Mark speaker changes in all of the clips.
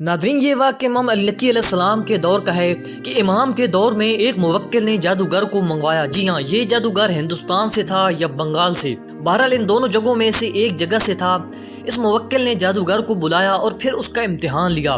Speaker 1: ناظرین، یہ واقعہ امام علی علیہ السلام کے دور کا ہے کہ امام کے دور میں ایک موکل نے جادوگر کو منگوایا۔ جی ہاں، یہ جادوگر ہندوستان سے تھا یا بنگال سے، بہرحال ان دونوں جگہوں میں سے ایک جگہ سے تھا۔ اس موکل نے جادوگر کو بلایا اور پھر اس کا امتحان لیا۔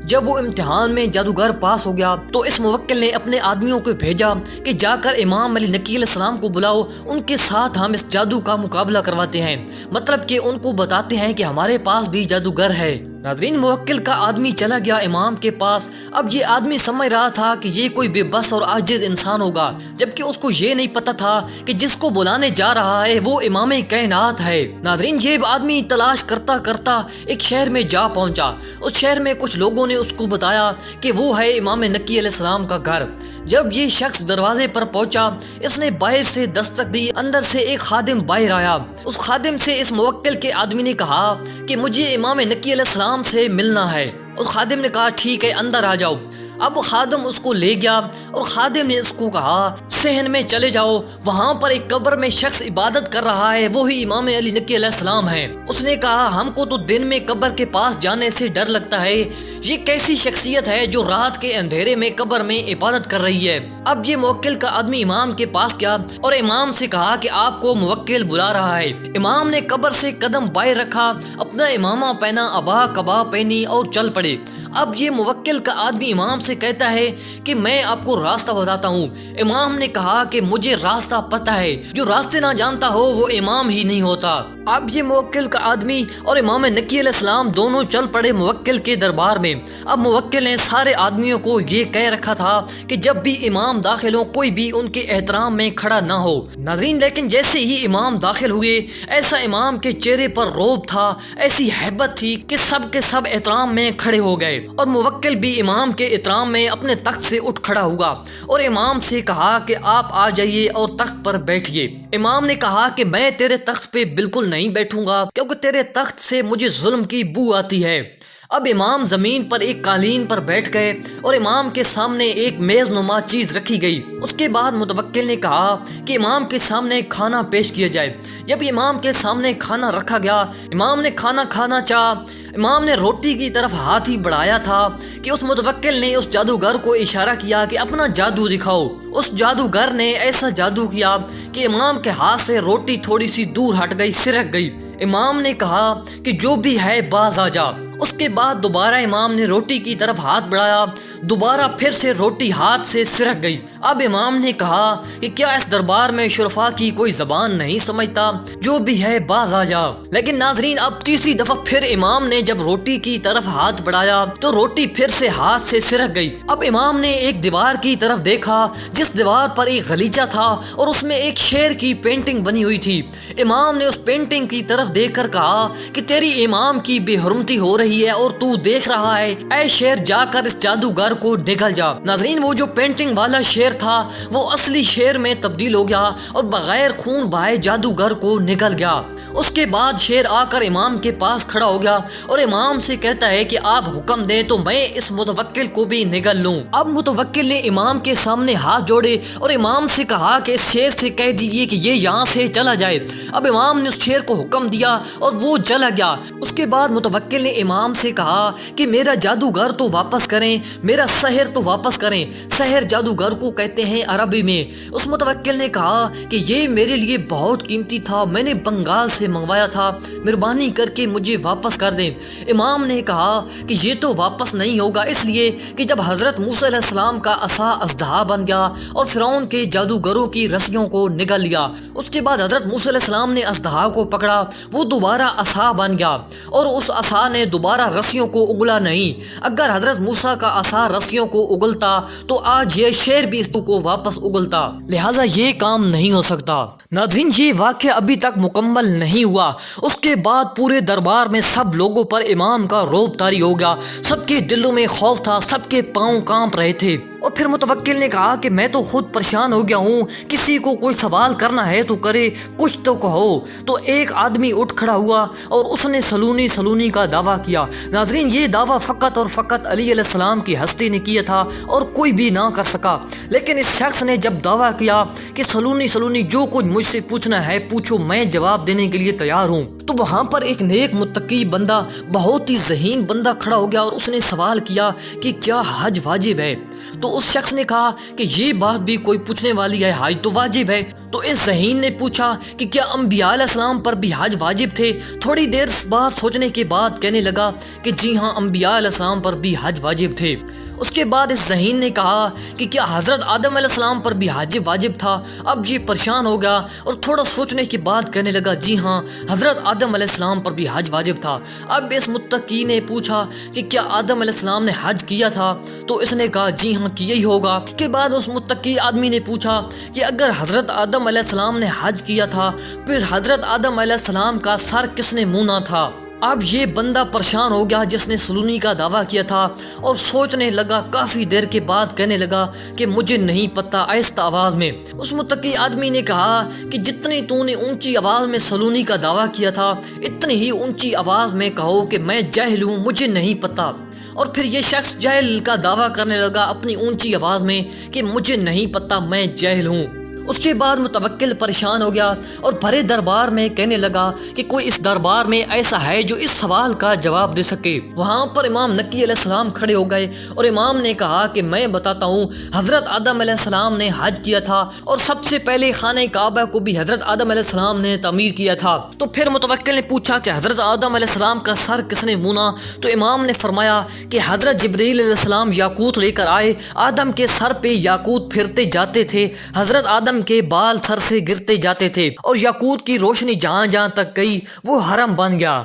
Speaker 1: جب وہ امتحان میں جادوگر پاس ہو گیا تو اس موکل نے اپنے آدمیوں کو بھیجا کہ جا کر امام علی علیہ السلام کو بلاؤ، ان کے ساتھ ہم اس جادو کا مقابلہ کرواتے ہیں، مطلب کہ ان کو بتاتے ہیں کہ ہمارے پاس بھی جادوگر ہے۔ ناظرین، موکل کا آدمی چلا گیا امام کے پاس۔ اب یہ آدمی سمجھ رہا تھا کہ یہ کوئی بے بس اور عاجز انسان ہوگا، جبکہ اس کو یہ نہیں پتا تھا کہ جس کو بلانے جا رہا ہے وہ امام کائنات ہے۔ ناظرین، یہ آدمی تلاش کرتا کرتا ایک شہر میں جا پہنچا۔ اس شہر میں کچھ لوگوں نے اس کو بتایا کہ وہ ہے امام نقی علیہ السلام کا گھر۔ جب یہ شخص دروازے پر پہنچا، اس نے باہر سے دستک دی۔ اندر سے ایک خادم باہر آیا۔ اس خادم سے اس موکل کے آدمی نے کہا کہ مجھے امام نقی علیہ السلام سے ملنا ہے۔ اس خادم نے کہا ٹھیک ہے، اندر آ جاؤ۔ اب خادم اس کو لے گیا اور خادم نے اس کو کہا صحن میں چلے جاؤ، وہاں پر ایک قبر میں شخص عبادت کر رہا ہے، وہی امام علی نقی علیہ السلام ہے۔ اس نے کہا ہم کو تو دن میں قبر کے پاس جانے سے ڈر لگتا ہے، یہ کیسی شخصیت ہے جو رات کے اندھیرے میں قبر میں عبادت کر رہی ہے۔ اب یہ موکل کا آدمی امام کے پاس گیا اور امام سے کہا کہ آپ کو موکل بلا رہا ہے۔ امام نے قبر سے قدم باہر رکھا، اپنا امامہ پہنا، ابا کبا پہنی اور چل پڑے۔ اب یہ موکل کا آدمی امام سے کہتا ہے کہ میں آپ کو راستہ بتاتا ہوں۔ امام نے کہا کہ مجھے راستہ پتہ ہے، جو راستے نہ جانتا ہو وہ امام ہی نہیں ہوتا۔ اب یہ موکل کا آدمی اور امام نقی علیہ السلام دونوں چل پڑے موکل کے دربار میں۔ اب موکل نے سارے آدمیوں کو یہ کہہ رکھا تھا کہ جب بھی امام داخل ہو کوئی بھی ان کے احترام میں کھڑا نہ ہو۔ ناظرین، لیکن جیسے ہی امام داخل ہوئے، ایسا امام کے چہرے پر روب تھا، ایسی ہیبت تھی کہ سب کے سب احترام میں کھڑے ہو گئے، اور موکل بھی امام کے احترام میں اپنے تخت سے اٹھ کھڑا ہوا اور امام سے کہا کہ آپ آ جائیے اور تخت پر بیٹھیے۔ امام نے کہا کہ میں تیرے تخت پہ بالکل نہیں بیٹھوں گا، کیونکہ تیرے تخت سے مجھے ظلم کی بو آتی ہے۔ اب امام زمین پر ایک قالین پر بیٹھ گئے اور امام کے سامنے ایک میز نما چیز رکھی گئی۔ اس کے بعد متوکل نے کہا کہ امام کے سامنے کھانا پیش کیا جائے۔ جب امام کے سامنے کھانا رکھا گیا، امام نے کھانا کھانا چاہا۔ امام نے روٹی کی طرف ہاتھ ہی بڑھایا تھا کہ اس متوکل نے اس جادوگر کو اشارہ کیا کہ اپنا جادو دکھاؤ۔ اس جادوگر نے ایسا جادو کیا کہ امام کے ہاتھ سے روٹی تھوڑی سی دور ہٹ گئی، سرک گئی۔ امام نے کہا کہ جو بھی ہے باز آ جا۔ اس کے بعد دوبارہ امام نے روٹی کی طرف ہاتھ بڑھایا، دوبارہ پھر سے روٹی ہاتھ سے سرک گئی۔ اب امام نے کہا کہ کیا اس دربار میں شرفا کی کوئی زبان نہیں سمجھتا، جو بھی ہے باز آ جا۔ لیکن ناظرین، اب تیسری دفعہ پھر امام نے جب روٹی کی طرف ہاتھ بڑھایا تو روٹی پھر سے ہاتھ سے سرک گئی۔ اب امام نے ایک دیوار کی طرف دیکھا جس دیوار پر ایک غلیچہ تھا اور اس میں ایک شیر کی پینٹنگ بنی ہوئی تھی۔ امام نے اس پینٹنگ کی طرف دیکھ کر کہا کہ تیری امام کی بے حرمتی ہو رہی ہے اور تو دیکھ رہا ہے، اے شیر جا کر اس جادوگر کو نگل جا۔ ناظرین، وہ جو پینٹنگ والا شیر تھا وہ اصلی شیر میں تبدیل ہو گیا اور بغیر خون بہائے جادوگر کو نگل گیا۔ اس کے بعد شیر آ کر امام کے پاس کھڑا ہو گیا اور امام سے کہتا ہے کہ آپ حکم دیں تو میں اس متوکل کو بھی نگل لوں۔ اب متوکل نے امام کے سامنے ہاتھ جوڑے اور امام سے کہا کہ اس شیر سے کہہ دیجیے کہ یہ یہاں سے چلا جائے۔ اب امام نے اس شیر کو حکم دیا اور وہ چلا گیا۔ اس کے بعد متوکل نے امام سے کہا کہ میرا جادوگر تو واپس کریں، میرا سحر تو واپس کریں۔ سحر جادوگر کو کہتے ہیں عربی میں۔ اس متوکل نے کہا کہ یہ میرے لیے بہت قیمتی تھا، میں نے بنگال سے منگوایا تھا، مہربانی کر کے مجھے واپس کر دیں۔ امام نے کہا کہ یہ تو واپس نہیں ہوگا، اس لیے کہ جب حضرت موسیٰ علیہ السلام کا عصا اژدہا بن گیا اور فرعون کے جادوگروں کی رسیوں کو نگل لیا، اس کے بعد حضرت موسیٰ علیہ السلام نے اژدہا کو پکڑا، وہ دوبارہ عصا بن گیا اور اس عصا نے دوبارہ رسیوں کو اگلا نہیں۔ اگر حضرت موسیٰ کا عصا رسیوں کو اگلتا تو آج یہ شیر بھی اس کو واپس اگلتا، لہٰذا یہ کام نہیں ہو سکتا۔ ناظرین، یہ واقعہ ابھی تک مکمل نہیں ہوا۔ اس کے بعد پورے دربار میں سب لوگوں پر امام کا رعب طاری ہو گیا، سب کے دلوں میں خوف تھا، سب کے پاؤں کانپ رہے تھے۔ اور پھر متوکل نے کہا کہ میں تو خود پریشان ہو گیا ہوں، کسی کو کوئی سوال کرنا ہے تو کرے، کچھ تو کہو۔ تو ایک آدمی اٹھ کھڑا ہوا اور اس نے سلونی کا دعویٰ کیا۔ ناظرین، یہ دعویٰ فقط اور فقط علی علیہ السلام کی ہستی نے کیا تھا اور کوئی بھی نہ کر سکا۔ لیکن اس شخص نے جب دعویٰ کیا کہ سلونی جو کچھ مجھ سے پوچھنا ہے پوچھو، میں جواب دینے کے لیے تیار ہوں، تو وہاں پر ایک نیک متقی بندہ، بہت ہی ذہین بندہ کھڑا ہو گیا اور اس نے سوال کیا کہ کیا حج واجب ہے؟ تو اس شخص نے کہا کہ یہ بات بھی کوئی پوچھنے والی ہے، حج تو واجب ہے۔ تو اس ذہین نے پوچھا کہ کیا انبیاء علیہ السلام پر بھی حج واجب تھے؟ تھوڑی دیر بات سوچنے کے بعد کہنے لگا کہ جی ہاں، انبیاء علیہ السلام پر بھی حج واجب تھے۔ اس کے بعد اس ذہین نے کہا کہ کیا حضرت آدم علیہ السلام پر بھی حج واجب تھا؟ اب یہ پریشان ہو گیا اور تھوڑا سوچنے کے بعد کہنے لگا جی ہاں، حضرت آدم علیہ السلام پر بھی حج واجب تھا۔ اب اس متقی نے پوچھا کہ کیا آدم علیہ السلام نے حج کیا تھا؟ تو اس نے کہا جی ہاں، کیا ہی ہوگا۔ اس کے بعد اس متقی آدمی نے پوچھا کہ اگر حضرت آدم علیہ السلام نے حج کیا تھا، پھر حضرت آدم علیہ السلام کا سر کس نے مونا تھا؟ اب یہ بندہ پریشان ہو گیا جس نے سلونی کا دعویٰ کیا تھا، اور سوچنے لگا۔ کافی دیر کے بعد کہنے لگا کہ مجھے نہیں پتا، آہستہ آواز میں۔ اس متقی آدمی نے کہا کہ جتنی تو نے اونچی آواز میں سلونی کا دعویٰ کیا تھا، اتنی ہی اونچی آواز میں کہو کہ میں جاہل ہوں، مجھے نہیں پتا۔ اور پھر یہ شخص جاہل کا دعویٰ کرنے لگا اپنی اونچی آواز میں کہ مجھے نہیں پتا، میں جاہل ہوں۔ اس کے بعد متوکل پریشان ہو گیا اور بھرے دربار میں کہنے لگا کہ کوئی اس دربار میں ایسا ہے جو اس سوال کا جواب دے سکے۔ وہاں پر امام نقی علیہ السلام کھڑے ہو گئے اور امام نے کہا کہ میں بتاتا ہوں، حضرت آدم علیہ السلام نے حج کیا تھا، اور سب سے پہلے خانہ کعبہ کو بھی حضرت آدم علیہ السلام نے تعمیر کیا تھا۔ تو پھر متوکل نے پوچھا کہ حضرت آدم علیہ السلام کا سر کس نے مونا؟ تو امام نے فرمایا کہ حضرت جبریل علیہ السلام یاقوت لے کر آئے، آدم کے سر پہ یاقوت پھرتے جاتے تھے، حضرت آدم کے بال سر سے گرتے جاتے تھے، اور یاقوت کی روشنی جہاں جہاں تک گئی وہ حرم بن گیا۔